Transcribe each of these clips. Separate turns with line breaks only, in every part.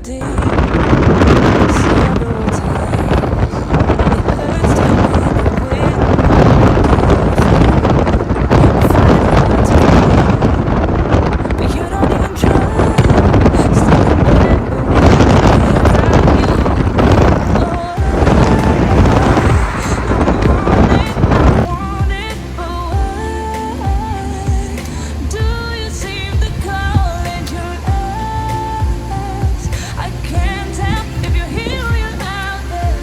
deep several times. It hurts to admit it with but you don't even try. Still in bed, but without you. I want it, but why do you seem to call it your ex? I can't tell if you're here or you're out there.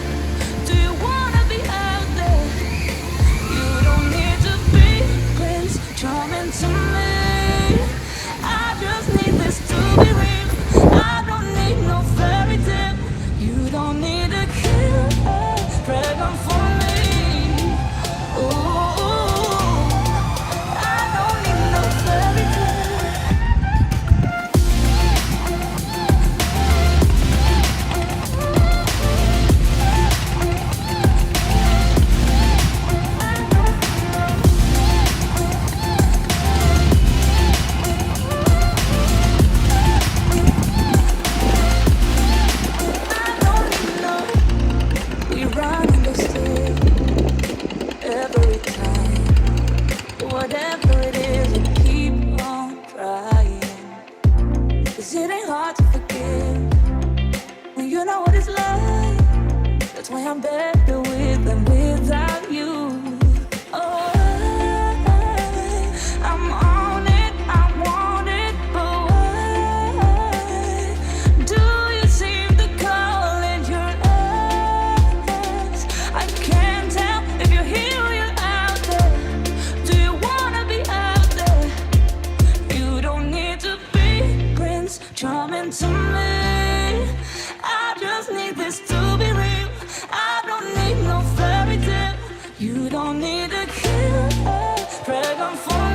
Do you wanna be out there? You don't need to be Prince Charming to me. I just need this to be real. I don't need no fairy tale. You don't need a killer dragon for me. Ooh, I don't need no fairy tale. We run and go still every time. Whatever it is, we keep on trying. 'Cause it ain't hard to forgive when you know what it's like. That's why I'm better with than without you. Oh, I'm on it, I want it, but why do you seem to call it your ex? I can't tell if you're here or you're out there. Do you wanna be out there? You don't need to be Prince Charming to me. I just need this to be real. I don't need no fairy tale. You don't need a killer dragon for